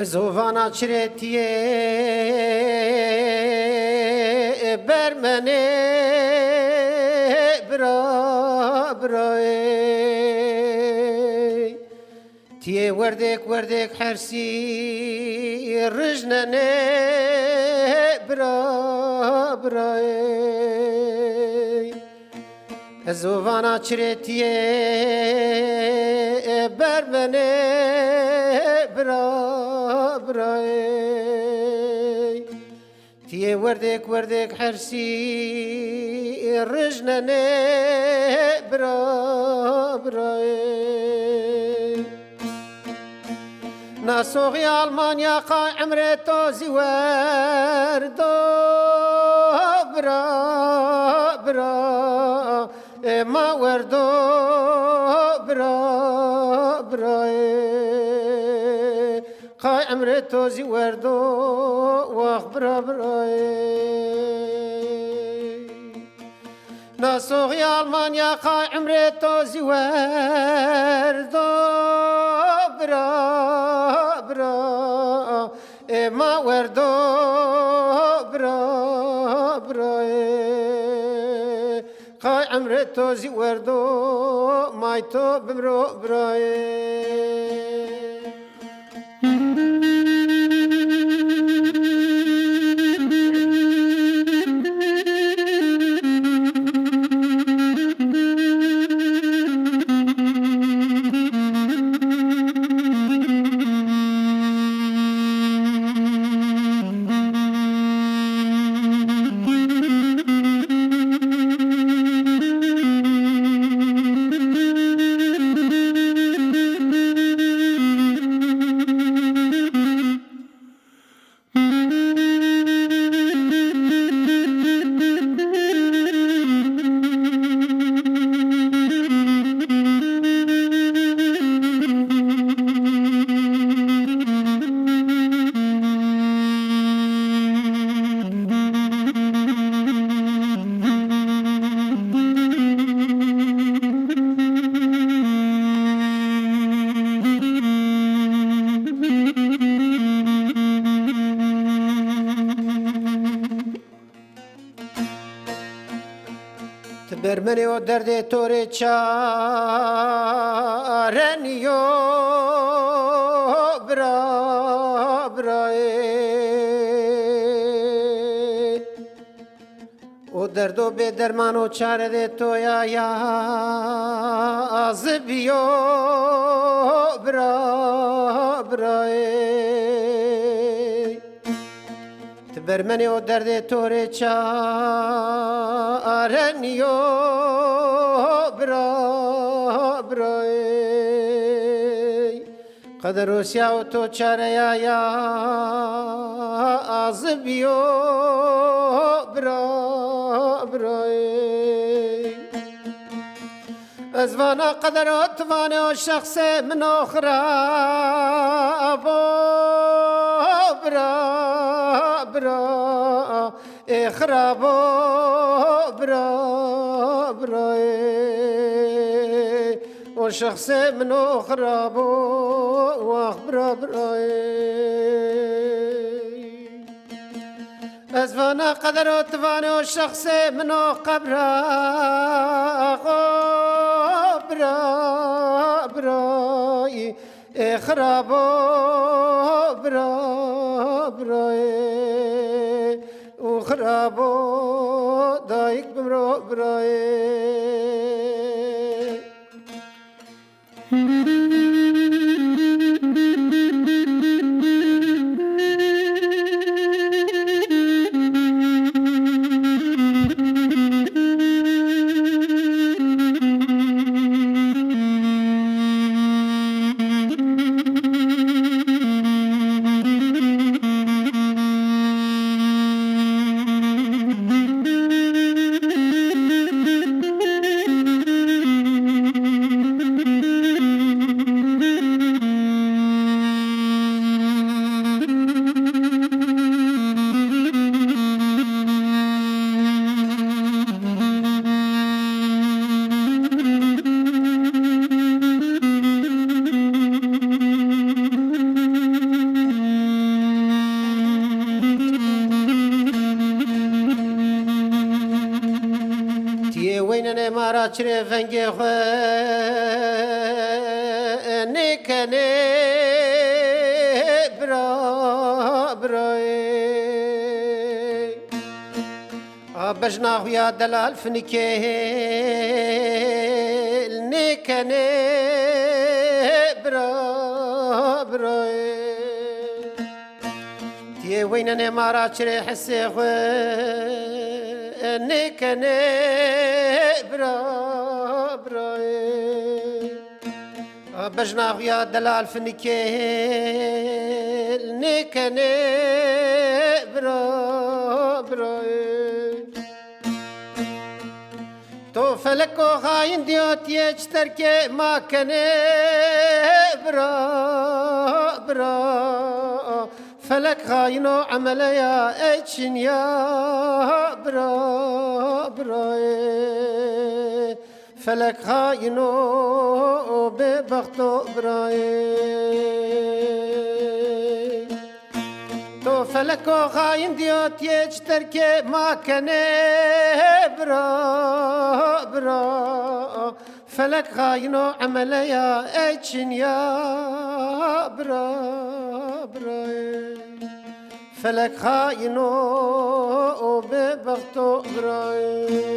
زووانا چرتیه برمنه برا برای تیه وردک حرسی رجننه برا برای زووانا چرتیه برمنه برا برای تیه وردک حرسی رجننه برا برای ناسوغی آلمانیا قای عمر توزی وردو برا برا ما وردو برا برای قای عمر توزی وردو واخ برا برای ناسوغی آلمانیا قای عمر توزی وردو برا برا ما وردو برا برای قای عمر توزی وردو مای تو بمرو برای برمنی و درد توری چارنیو برا برای و درد و به درمان و چاره ده تو یا زبیو برا برای برمنی و درد توری چارنیو برا برای قدر روسیا و تو چاره یا آزبیو برا برای ازوانا قدر و توانه و شخص منو خرابو برا برا خرابو برا برای و شخص منو خرابو واخ برا برای ازوانا قدر و توانه و شخص منو قبرا برا برای خرابو برا برای خرابو دایک بمرو برای وين مارا تشري فنجي خو نكني برا براي بجنا خويا دلال فنكي نكني برا براي تي وين مارا تشري حسي خو نكني برا براي بجنا خويا دلال فنكيل نكني برا براي تو فلكو خاين ديوت يجتركي ما كني برا برا فلك خاينو عمليا ايشن يا برا براي فلك خاينو ببختو براي تو فلكو خاين ديوت يجتركي ما كني برا برا فلك خاينو عمليا ايشن يا برا براي فلك خاينو ببختو براي